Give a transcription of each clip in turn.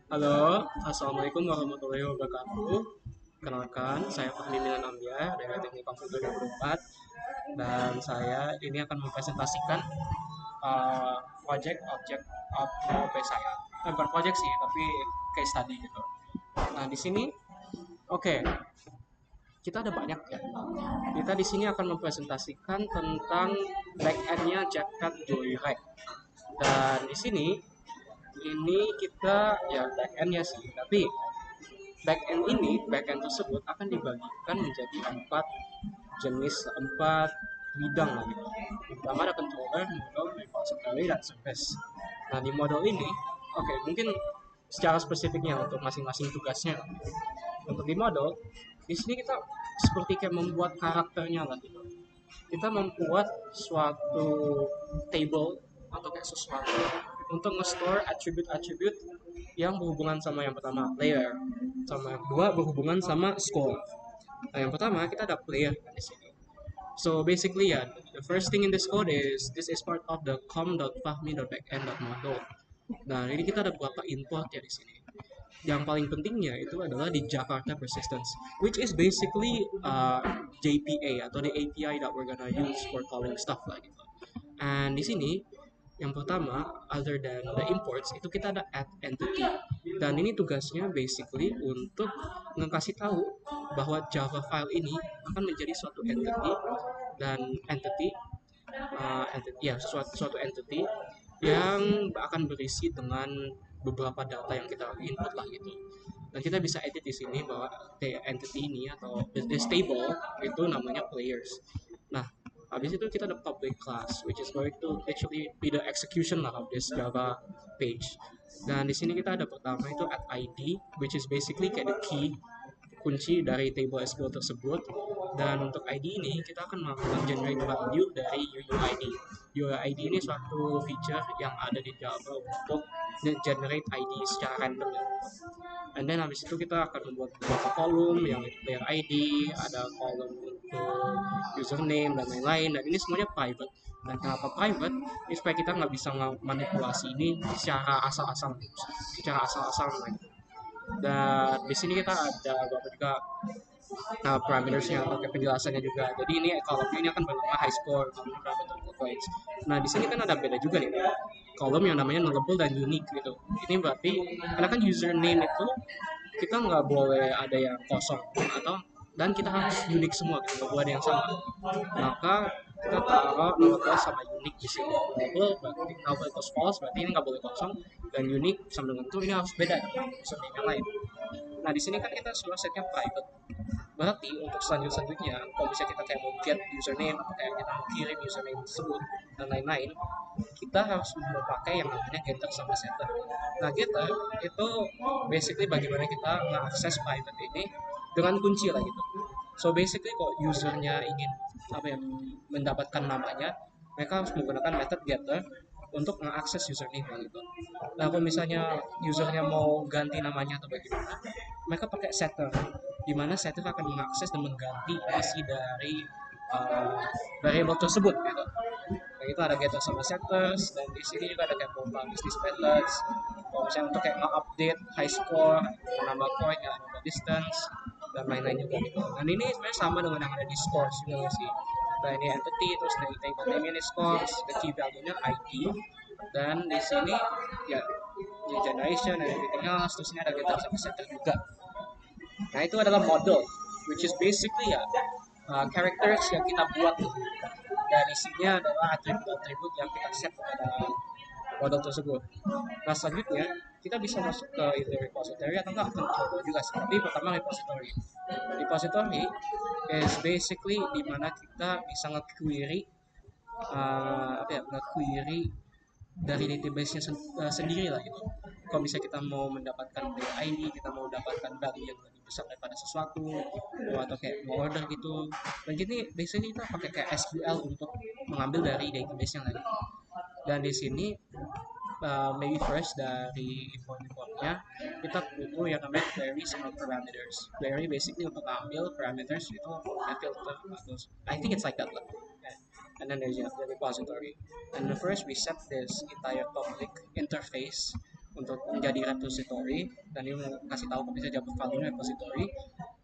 Halo, Assalamualaikum warahmatullahi wabarakatuh. Kenalkan, saya Fahmi Milan Ambiar dari Teknik Komputer 2004 dan saya ini akan mempresentasikan project objek OP saya. Bukan project sih, tapi case study gitu. Nah, di sini oke, kita ada banyak ya. Kita di sini akan mempresentasikan tentang back-end-nya Jakarta Joyride. Dan di sini ini kita ya back-end-nya sih, tapi backend tersebut akan dibagikan menjadi empat bidang lah gitu. Pertama ada controller, model, repository, dan service. Nah di model ini, oke, mungkin secara spesifiknya untuk masing-masing tugasnya. Untuk di model, di sini kita seperti kayak membuat karakternya lah gitu. Kita membuat suatu table atau kayak sesuatu untuk nge-store atribut-atribut yang berhubungan sama yang pertama player, sama yang kedua berhubungan sama score. Nah, yang pertama kita ada player di sini. So basically ya, the first thing in this code is this is part of the com.fahmi.backend.model. Nah, ini kita ada beberapa import ya di sini. Yang paling pentingnya itu adalah di Jakarta Persistence, which is basically JPA atau the API that we're gonna use for calling stuff lah gitu. And di sini yang pertama, other than the imports, itu kita ada add entity. Dan ini tugasnya basically untuk ngekasih tahu bahwa Java file ini akan menjadi suatu entity dan suatu entity yang akan berisi dengan beberapa data yang kita input lah gitu. Dan kita bisa edit di sini bahwa entity ini atau this table itu namanya players. Nah, habis itu kita ada public class, which is going to actually be the execution lah of this Java page. Dan di sini kita ada pertama itu at ID, which is basically kayak the key, kunci dari table SQL tersebut. Dan untuk ID ini kita akan melakukan generate value dari UUID. UUID ini suatu feature yang ada di Java untuk generate ID secara random ya. And then habis itu kita akan membuat beberapa kolom yang itu player ID, ada kolom untuk username dan lain-lain. Dan ini semuanya private. Dan kenapa private? Ini supaya kita nggak bisa manipulasi ini secara asal-asal, dan di sini kita ada beberapa juga parametersnya atau penjelasannya juga. Jadi ini kolom ini akan bernama high score, kolomnya berapa points. Nah di sini kan ada beda juga nih, kolom yang namanya nullable dan unique gitu. Ini berarti karena kan username itu kita nggak boleh ada yang kosong atau dan kita harus unik semua gitu, nggak boleh ada yang sama. Maka kita taruh nullable sama unique di sini. Nullable equals false berarti ini nggak boleh kosong, dan unique sama dengan itu ini harus beda dengan username yang lain. Nah di sini kan kita sudah setnya private. Berarti untuk selanjutnya, kalau misalnya kita kayak mau get username atau kayak kita mau kirim username tersebut dan lain-lain, kita harus memakai yang namanya getter sama setter. Nah getter itu basically bagaimana kita mengakses private ini dengan kunci lah gitu. So basically kalau usernya ingin mendapatkan namanya, mereka harus menggunakan method getter untuk mengakses username gitu. Nah kalau misalnya usernya mau ganti namanya atau bagaimana, mereka pakai setter, di mana setter akan mengakses dan mengganti isi dari uh, variable tersebut gitu. Nah, itu ada getter sama setters, dan di sini juga ada kayak beberapa business methods. Kalau misalnya untuk kayak update high score, menambah point, ya, menambah distance, dan lain-lain juga gitu. Dan ini sebenarnya sama dengan yang ada di scores juga sih. Nah ini entity, terus dari table name ini scores, the key value-nya ID, dan di sini ya generation dan everything else, terus ini ada getter sama setter juga. Nah itu adalah model, which is basically ya characters yang kita buat gitu. Dan isinya adalah atribut-atribut yang kita set pada model tersebut. Nah selanjutnya kita bisa masuk ke itu repository atau enggak controller juga sih. Tapi pertama repository. Repository is basically di mana kita bisa nge-query nge-query dari database-nya sendiri lah gitu. Kalau misalnya kita mau mendapatkan player ID, kita mau mendapatkan value yang lebih besar daripada sesuatu, atau kayak mau order gitu. Dan jadi biasanya kita pakai kayak SQL untuk mengambil dari database-nya lagi. Dan di sini maybe first dari import-importnya kita butuh yang namanya query sama parameters. Query basically untuk ambil parameters itu filter atau I think it's like that lah. And then there's the repository. And first we set this entire public interface untuk menjadi repository, dan ini mau kasih tahu kalau bisa dapat value repository,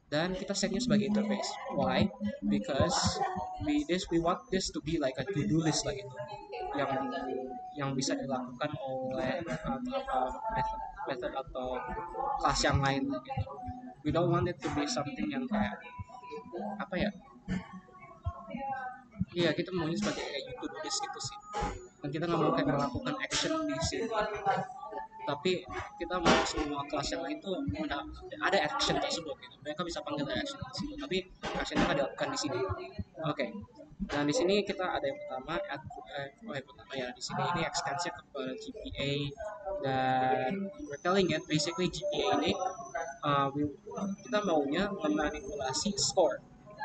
dan kita setnya sebagai interface. Why? Because we want this to be like a to-do list lah gitu, yang bisa dilakukan oleh method atau kelas yang lain gitu. We don't want it to be something yang kayak apa ya, iya kita maunya sebagai kayak to-do list gitu sih, dan kita nggak mau kayak melakukan action di sini, tapi kita mau semua kelas yang lain itu ada action tersebut gitu. Mereka bisa panggil action tersebut, tapi actionnya nggak dilakukan di sini. Oke. Dan di sini kita ada yang pertama, di sini ini ekstensi kepada GPA, dan we're telling it basically GPA ini kita maunya memanipulasi score.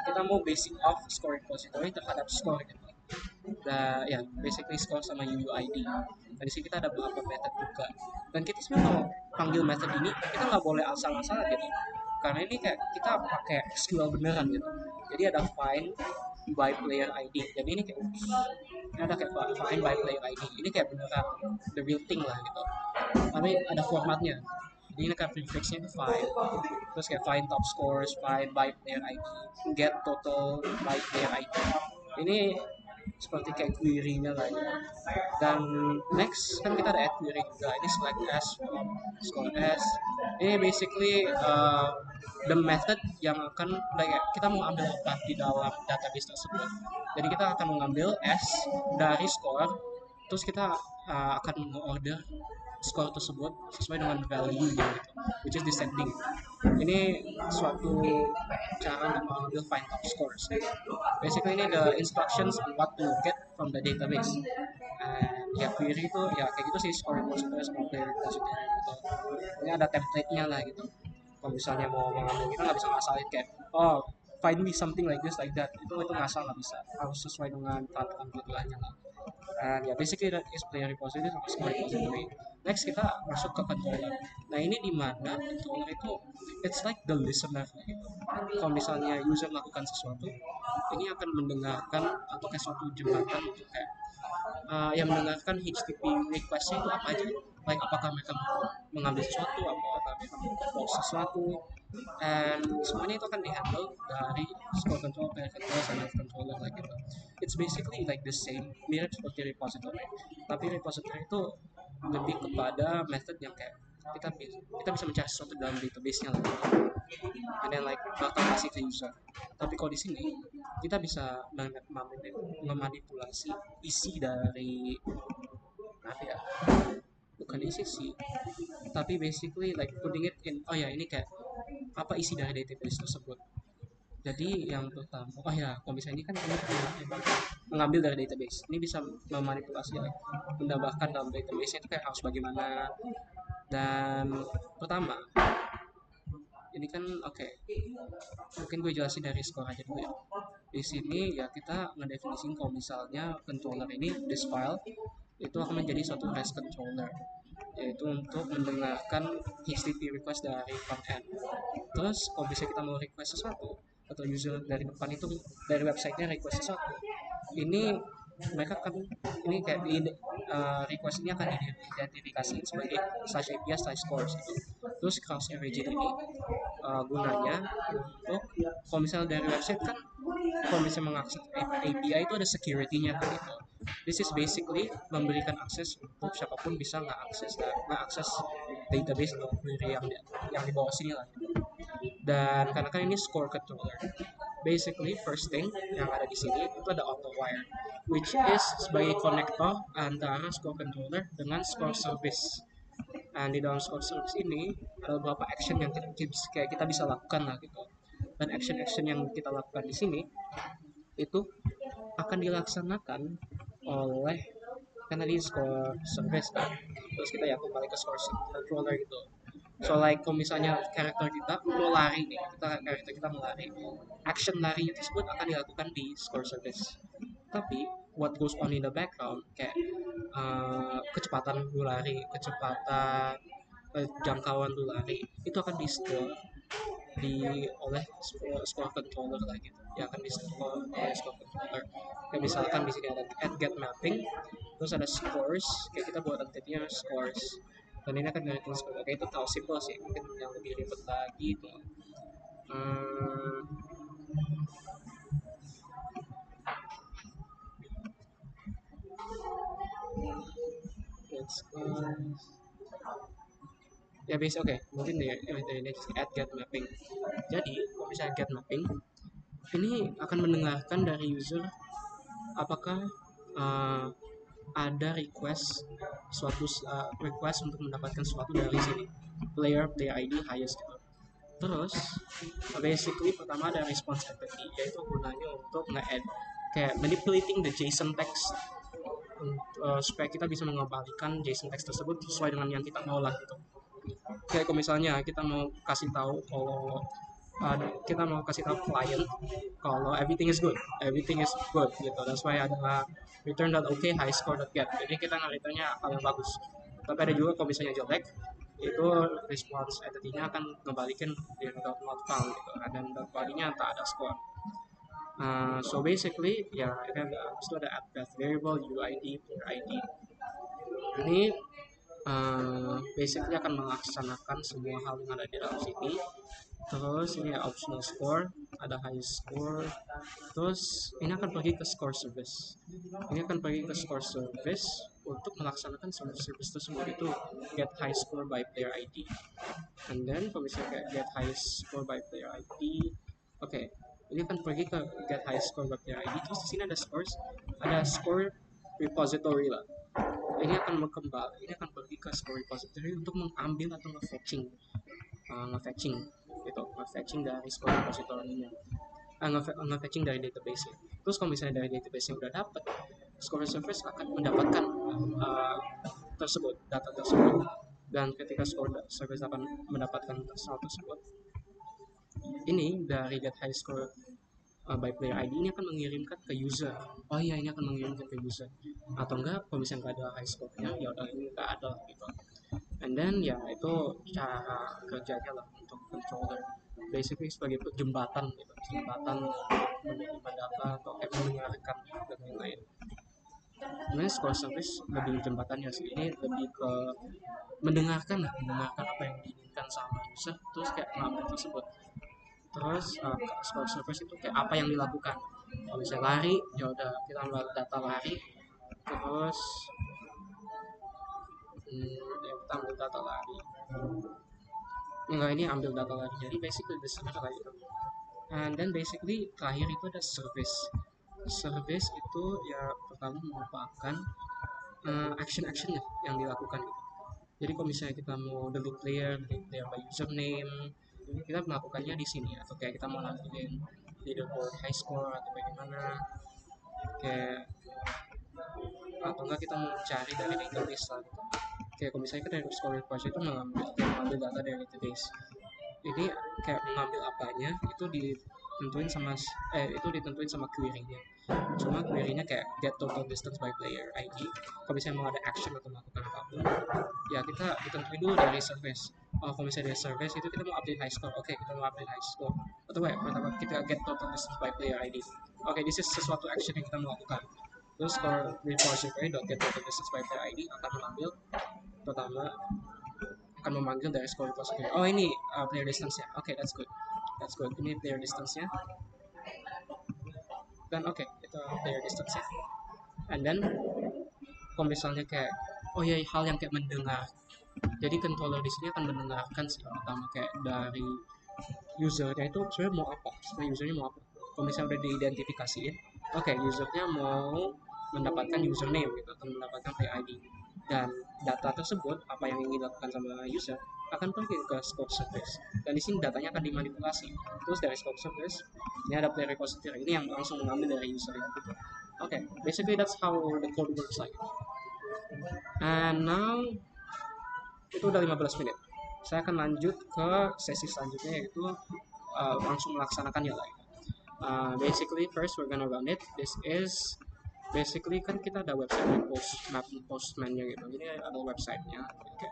Kita mau basing off score repository terhadap score gitu. Ya basically score sama UUID. Dan di sini kita ada beberapa method juga. Dan kita sebenarnya kalau panggil method ini kita nggak boleh asal-asalan gitu. Karena ini kayak kita pakai SQL beneran gitu. Jadi ada find by player ID. Jadi ini kayak ini ada kayak find by player ID. Ini kayak beneran the real thing lah gitu. Tapi ada formatnya. Jadi ini kayak prefixnya itu find. Terus kayak find top scores, find by player ID, get total by player ID. Ini seperti kayak query-nya lah ya. Dan next kan kita ada add query juga. Ini select as from score as. Ini basically the method yang akan kita mau ambil apa di dalam database tersebut. Jadi kita akan mengambil as dari score, terus kita akan mengorder score tersebut sesuai dengan value gitu, which is descending. Ini suatu cara untuk mengambil find top scores. Basically ini the instructions on what to get from the database. Ya query itu ya kayak gitu sih, score repository sama player repository gitu. Ini ada template-nya lah gitu. Kalau misalnya mau mengambil, kita nggak bisa ngasalin kayak find me something like this like that, itu ngasal nggak bisa, harus sesuai dengan peraturan kebutuhannya lah. And ya basically that is player repository sama score repository. Next kita masuk ke controller. Nah ini di mana controller itu it's like the listener gitu. Kalau misalnya user melakukan sesuatu, ini akan mendengarkan atau kayak suatu jembatan untuk kayak yang mendengarkan HTTP requestnya itu apa aja, like apakah mereka mengambil sesuatu, apakah mereka post sesuatu, and semuanya itu akan dihandle dari score control, player control, sama controller like gitu. It's basically like the same, mirip seperti repository, tapi repository itu lebih kepada method yang kayak kita bisa mencari sesuatu dalam database-nya lah gitu. And then like bakal kasih ke user. Tapi kalau di sini kita bisa memanipulasi isi dari apa ya, bukan isi sih, tapi basically like putting it in, ini kayak apa isi dari database tersebut. Jadi yang pertama, kalau misalnya ini kan ini mengambil dari database, ini bisa memanipulasi menambahkan dalam database itu kayak harus bagaimana. Dan pertama ini kan mungkin gue jelasin dari score aja dulu ya. Di sini ya kita ngedefinisin kalau misalnya controller ini, this file itu akan menjadi suatu REST controller, yaitu untuk mendengarkan HTTP request dari front end. Terus kalau bisa kita mau request sesuatu atau user dari depan itu dari websitenya request sesuatu, ini mereka akan ini kayak request ini akan diidentifikasi sebagai slash API slash scores gitu. Terus cross origin ini gunanya untuk kalau misalnya dari website kan, kalau misalnya mengakses API itu ada security-nya kan gitu. This is basically memberikan akses untuk siapapun bisa ngakses database atau query yang di bawah sini lah gitu. Dan karena kan ini score controller, basically first thing yang ada di sini itu ada auto wire, which is sebagai konektor antara score controller dengan score service. Dan di dalam score service ini ada beberapa action yang kita bisa lakukan lah gitu. Dan action yang kita lakukan di sini itu akan dilaksanakan oleh kan tadi score service kan, terus kita ya kembali ke score controller gitu. So like kalau misalnya karakter kita mau lari nih, karakter kita mau lari, action lari tersebut akan dilakukan di score service. Tapi what goes on in the background kayak kecepatan lu lari, kecepatan jangkauan lu lari itu akan di store oleh score controller lah gitu. Ya akan di store oleh score controller. Kayak misalkan di sini ada add get mapping, terus ada scores, kayak kita buat entity-nya scores. dan ini akan nge-return score. Oke, itu tahu simple sih. Mungkin yang lebih ribet lagi itu hmm, let's go. Ya bisa, oke, mungkin ya ini add get mapping. Jadi kalau misalnya get mapping ini akan mendengarkan dari user apakah uh, ada request untuk mendapatkan sesuatu dari sini, player ID highest gitu. Terus basically pertama ada response entity, yaitu gunanya untuk nge-add kayak manipulating the JSON text supaya kita bisa mengembalikan JSON text tersebut sesuai dengan yang kita mau lah gitu. Kayak kalau misalnya kita mau kasih tahu kalau kita mau kasih tahu klien kalau everything is good gitu. That's why ada return.ok high score.get. Jadi kita nge-returnnya hal yang bagus. Tapi ada juga kalau misalnya jelek, itu response entity-nya akan ngembalikan not found gitu. Dan bodinya tak ada score. So basically ya kan itu ada add path variable UID player ID. Ini basically akan melaksanakan semua hal yang ada di dalam sini. Terus ini ada optional score, ada high score. Terus ini akan pergi ke score service. Ini akan pergi ke score service untuk melaksanakan service tersebut, itu get high score by player ID. And then kalau misalnya get high score by player ID, oke, ini akan pergi ke get high score by player ID. Terus di sini ada scores, ada score repository lah. Ini akan ini akan pergi ke score repository untuk mengambil atau nge-fetching gitu, nge-fetching dari score repository-nya, nge-fetching dari database-nya. Terus kalau misalnya dari database-nya udah dapat, score service akan mendapatkan data tersebut, dan ketika score service akan mendapatkan data tersebut, ini dari get high score by player ID ini akan mengirimkan ke user. Oh iya, ini akan mengirimkan ke user. Atau enggak, kalau misalnya nggak ada high score-nya, ya udah ini nggak ada gitu. And then ya itu cara kerjanya lah untuk controller. Basically sebagai jembatan gitu, jembatan menerima data atau mendengarkan dan lain-lain. Sebenarnya score service lebih jembatannya sih, ini lebih ke mendengarkan apa yang diinginkan sama user, terus kayak ngambil tersebut. Terus score service itu kayak apa yang dilakukan. Kalau misalnya lari, ya udah kita ambil data lari. Terus ya kita ambil data lari. Enggak, ini ambil data lari. Jadi basically the service kayak gitu. And then basically terakhir itu ada service. Service itu ya pertama merupakan action-actionnya yang dilakukan gitu. Jadi kalau misalnya kita mau delete player by username, kita melakukannya di sini, atau kayak kita mau nampilin leaderboard high score atau bagaimana, kayak atau enggak kita mau cari dari database lah gitu. Kayak kalau misalnya kita dari score request itu mengambil data dari database, ini kayak mengambil apanya itu ditentuin sama query-nya. Cuma query-nya kayak get total distance by player ID. Kalau misalnya mau ada action atau melakukan apapun, ya kita ditentuin dulu dari service. Kalau misalnya dari service itu kita mau update high score, oke, kita mau update high score. Atau pertama kita get total distance by player ID. Oke, this is sesuatu action yang kita melakukan. Terus kalau repository.get total distance by player ID akan mengambil pertama, akan memanggil dari score repository. Oh ini player distance-nya. Oke, that's good. Ini player distance-nya. Dan oke, itu player distance-nya. And then kalau misalnya kayak ya hal yang kayak mendengar. Jadi controller di sini akan mendengarkan sih pertama kayak dari usernya itu sebenarnya mau apa. Kalau misalnya udah diidentifikasiin, oke, usernya mau mendapatkan username gitu atau mendapatkan player ID. Dan data tersebut apa yang ingin dilakukan sama user akan pergi ke scope service, dan di sini datanya akan dimanipulasi. Terus dari scope service ini ada player repository, ini yang langsung mengambil dari user itu. Okay, basically that's how the code works like. And now itu udah 15 menit. Saya akan lanjut ke sesi selanjutnya, yaitu langsung melaksanakannya lagi. Basically first we're gonna run it. This is basically kan kita ada website postman-nya gitu. Ini ada websitenya,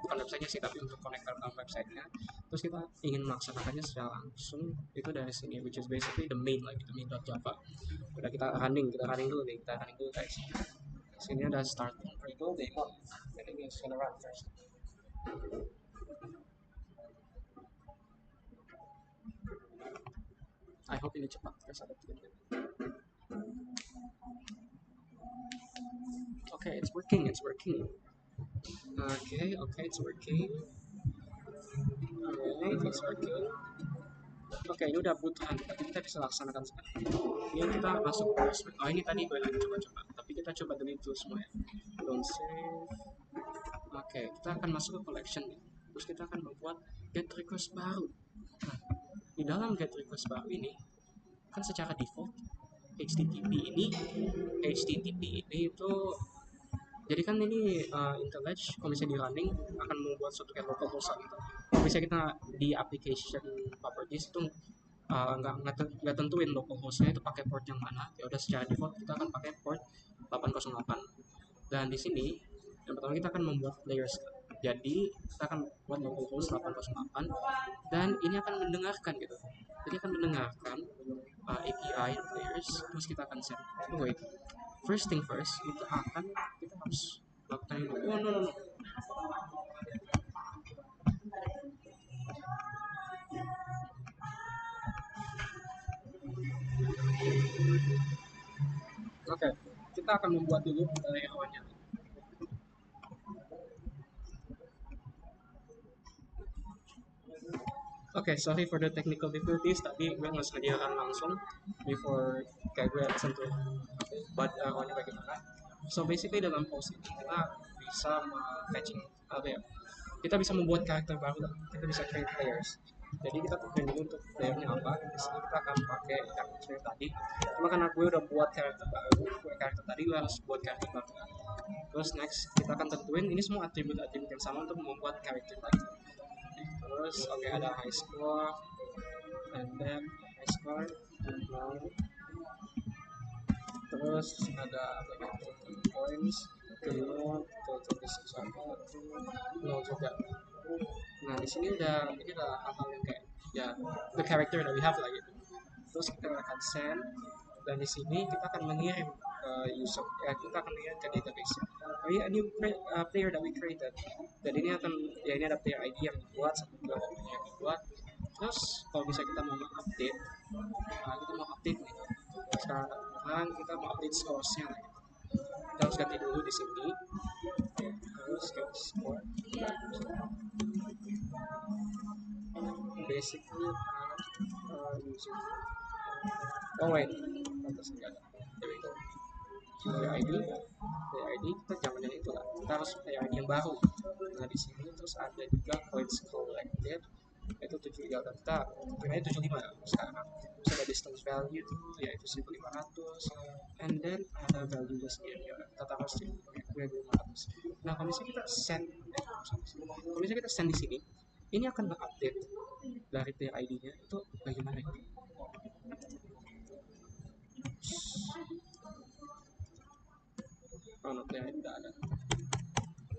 bukan websitenya sih, tapi untuk connector ke websitenya. Terus kita ingin melaksanakannya secara langsung itu dari sini, which is basically the main main.java. Udah kita running dulu guys. Sini ada start variable demo. I think it's gonna run first. I hope ini cepat guys, ada 3 menit. Okay, it's working, it's working. Okay, it's working. Alright, it's working. Oke, ini udah butuhan, tapi kita bisa laksanakan sekarang. Ini kita masuk terus. Oh, ini tadi gue lagi coba-coba, tapi kita coba delete dulu semua ya. Don't save. Oke, kita akan masuk ke collection nih. Terus kita akan membuat get request baru. Nah, di dalam get request baru ini, kan secara default HTTP ini itu, jadi kan ini IntelliJ kalau misalnya di running akan membuat suatu kayak localhost gitu. Kalau misalnya kita di application properties itu nggak tentuin localhostnya itu pakai port yang mana, ya udah secara default kita akan pakai port 808. Dan di sini yang pertama kita akan membuat layers. Jadi kita akan buat localhost 808 dan ini akan mendengarkan gitu. Jadi akan mendengarkan API layers, terus kita akan set. Oh wait, first thing first, kita harus lakukan ini. Oh no. Oke, kita akan membuat dulu layer awalnya. Oke, sorry for the technical difficulties. Tadi gue nggak sediakan langsung before kayak gue sentuh buat awalnya bagaimana. So basically dalam post ini kita bisa fetching apa ya? Kita bisa membuat karakter baru. Kita bisa create layers. Jadi kita tentuin dulu untuk layernya apa. Di sini kita akan pakai karakter tadi. Cuma karena gue udah buat karakter baru, gue harus buat karakter baru. Terus next kita akan tentuin ini semua atribut-atribut yang sama untuk membuat karakter tadi. Terus ada high score, and then high score, now. Terus ada total points, keyword, total distance nol juga. Nah di sini udah hal-hal yang kayak ya the character that we have lah gitu. Terus kita akan send, dan di sini kita akan mengirim ke user, kita akan mengirim ke database. A new player that we created. Jadi ini ada player ID yang dibuat, yang dibuat. Terus kalau bisa kita mau update, nih. Sekarang kita mau update scoresnya. Kita harus ganti dulu di sini. Terus get score. Basically using. Oh wait, pantas enggak ada. There we go. Player ID kita jangan yang itu lah. Kita harus player ID yang baru. Nah di sini terus ada juga points collected, itu 7 ya, kita tentunya 75 sekarang. Terus ada distance value yaitu 1500, and then ada value nya sendiri ya, kita taruh 1500. Nah kalau misalnya kita send di sini, ini akan update dari player ID nya itu bagaimana itu. Oh no, player tidak ada.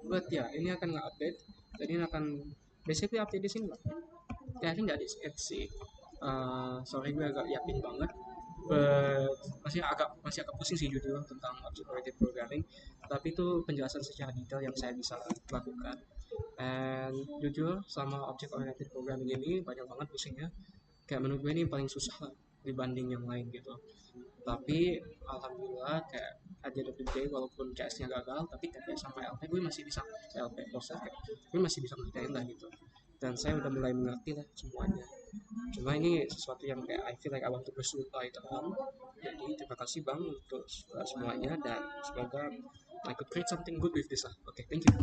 But ya, ini akan nge-update. Jadi ini akan basically update di sini lah. Ya, ini nggak di sketch sih. Sorry gue agak yakin banget. But masih agak pusing sih jujur tentang object-oriented programming. Tapi itu penjelasan secara detail yang saya bisa lakukan. And jujur selama object-oriented programming ini banyak banget pusingnya. Kayak menurut gue ini paling susah dibanding yang lain gitu. Tapi alhamdulillah kayak at the end of the day, walaupun CS-nya gagal, tapi kayak sama LP gue masih bisa gue masih bisa ngerjain lah gitu. Dan saya udah mulai mengerti lah semuanya. Cuma ini sesuatu yang kayak I feel like I want to pursue later on. Jadi terima kasih Bang untuk semuanya, dan semoga I could create something good with this lah. Oke, thank you.